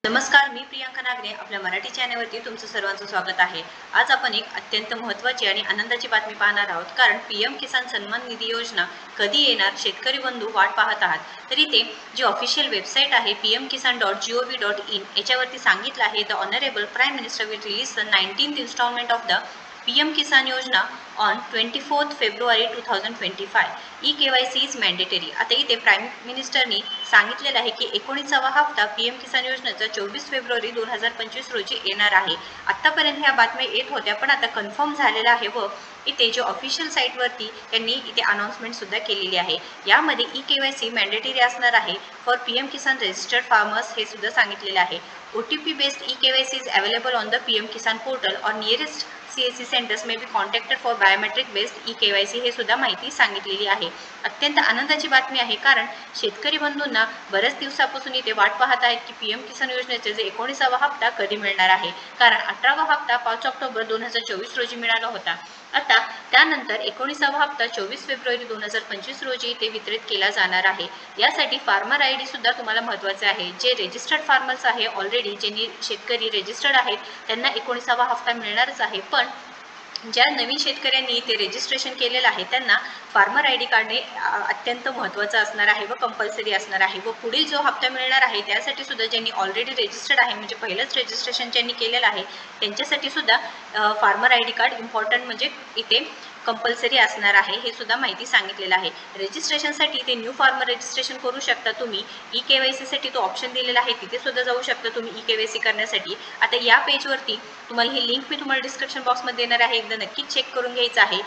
नमस्कार, मी प्रियांका नागरे आपल्या मराठी चॅनलवरती तुमचं सर्वांचं स्वागत आहे। आज आपण एक अत्यंत महत्त्वाची आणि आनंदाची बातमी पाहणार आहोत, कारण पीएम किसान सन्मान निधी योजना कधी येणार शेतकरी बंधू वाट पाहत आहात। तर इथे जी ऑफिशियल वेबसाईट आहे pmkisan.gov.in याच्यावरती सांगितलं आहे, the honourable prime minister will release the 19th instalment of the PM Kisan Yojana on 24 February 2025। ई-KYC इज मॅन्डेटरी। आता इथे प्राईम मिनिस्टरनी सांगितलेलं आहे की 19वा हप्ता पीएम किसान योजनेचा 24 फेब्रुवारी 2025 रोजी येणार आहे। आतापर्यंत ह्या बातम्या येत होत्या, पण आता कन्फर्म झालेलं आहे व इथे जो ऑफिशियल साईटवरती त्यांनी इथे अनाउन्समेंट सुद्धा केलेली आहे। यामध्ये ई-KYC मॅन्डेटरी असणार आहे for PM Kisan registered farmers हे सुद्धा सांगितलेलं आहे। OTP based e KYC is available on the PM Kisan portal और nearest CSC centres may be contacted for biometric based e KYC हे सुद्धा माहिती सांगितलेली आहे। अत्यंत आनंदाची बातमी आहे, कारण शेतकरी बंधूंना बऱ्याच दिवसापासून इथे वाट पाहत आहेत की पीएम किसान योजनेचे जे 19वा हप्ता कधी मिळणार आहे, कारण 18वा हप्ता 5 ऑक्टोबर 2024 रोजी मिळाला होता। आता त्यानंतर 19वा हप्ता 24 फेब्रुवारी 2025 रोजी इथे वितरित केला जाणार आहे। यासाठी फार्मर ID सुद्धा तुम्हाला महत्त्वाचे आहे। जे रजिस्टर्ड फार्मर्स आहे, ऑलरेडी ज्यांनी शेतकरी रजिस्टर्ड आहेत त्यांना 19वा हप्ता मिळणारच आहे, पण ज्या नवीन शेतकऱ्यांनी इथे रजिस्ट्रेशन केलेलं आहे त्यांना फार्मर ID कार्डने अत्यंत महत्त्वाचं असणार आहे व कंपल्सरी असणार आहे। व पुढील जो हप्ता मिळणार आहे त्यासाठी सुद्धा ज्यांनी ऑलरेडी रजिस्टर्ड आहे, म्हणजे पहिलंच रजिस्ट्रेशन ज्यांनी केलेलं आहे त्यांच्यासाठी सुद्धा फार्मर ID कार्ड इम्पॉर्टंट म्हणजे इथे कंपल्सरी असणार आहे, हे सुद्धा माहिती सांगितलेलं आहे। रजिस्ट्रेशनसाठी इथे न्यू फार्मर रजिस्ट्रेशन करू शकता तुम्ही। ई-KYC साठी तो ऑप्शन दिलेला आहे, तिथे सुद्धा जाऊ शकता तुम्ही ई-KYC करण्यासाठी। आता या पेजवरती तुम्हाला ही लिंक मी तुम्हाला डिस्क्रिप्शन बॉक्समध्ये देणार आहे, एकदा नक्कीच चेक करून घ्यायचं आहे।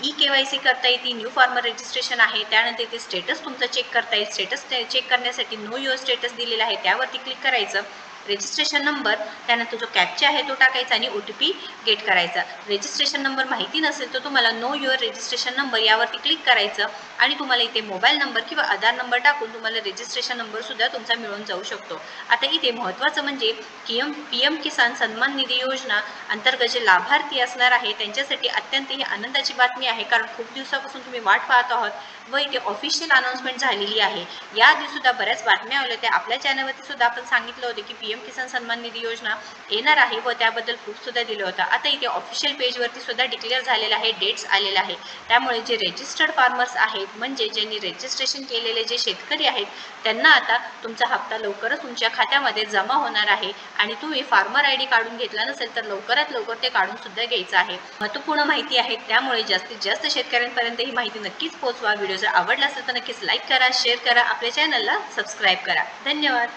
ई-KYC करता येते, न्यू फार्मर रजिस्ट्रेशन आहे, त्यानंतर इथे स्टेटस तुमचा चेक करता येईल। स्टेटस चेक करण्यासाठी नो युअर स्टेटस दिलेला आहे, त्यावरती क्लिक करायचं। रजिस्ट्रेशन नंबर, त्यानंतर जो कॅप्चा आहे तो टाकायचा आणि OTP गेट करायचा। रजिस्ट्रेशन नंबर माहिती नसेल तर तुम्हाला नो युअर रजिस्ट्रेशन नंबर यावरती क्लिक करायचं आणि तुम्हाला इथे मोबाईल नंबर किंवा आधार नंबर टाकून तुम्हाला रजिस्ट्रेशन नंबर सुद्धा तुमचा मिळून जाऊ शकतो। आता इथे महत्त्वाचं म्हणजे पीएम किसान सन्मान निधी योजना अंतर्गत जे लाभार्थी असणार आहे त्यांच्यासाठी अत्यंत ही आनंदाची बातमी आहे, कारण खूप दिवसापासून तुम्ही वाट पाहत आहात व इथे ऑफिशियल अनाउन्समेंट झालेली आहे। याआधी सुद्धा बऱ्याच बातम्या आल्या होत्या, आपल्या चॅनलवरती सुद्धा आपण सांगितलं होतं की पीएम किसान सन्मान निधी योजना येणार आहे व त्याबद्दल प्रूफ सुद्धा दिलं होतं। आता इथे ऑफिशियल पेजवरती सुद्धा डिक्लेअर झालेलं आहे, डेट्स आलेला आहे। त्यामुळे जे रजिस्टर्ड फार्मर्स आहेत, म्हणजे ज्यांनी रजिस्ट्रेशन केलेले जे शेतकरी आहेत त्यांना आता तुमचा हप्ता लवकरच तुमच्या खात्यामध्ये जमा होणार आहे आणि तुम्ही फार्मर ID काढून घेतला नसेल तर लवकरात लवकर ते काढून सुद्धा घ्यायचं आहे। महत्त्वपूर्ण माहिती आहे, त्यामुळे जास्तीत जास्त शेतकऱ्यांपर्यंत ही माहिती नक्कीच पोहोचवा। व्हिडिओ जर आवडला असेल तर नक्कीच लाईक करा, शेअर करा, आपल्या चॅनलला सबस्क्राईब करा। धन्यवाद।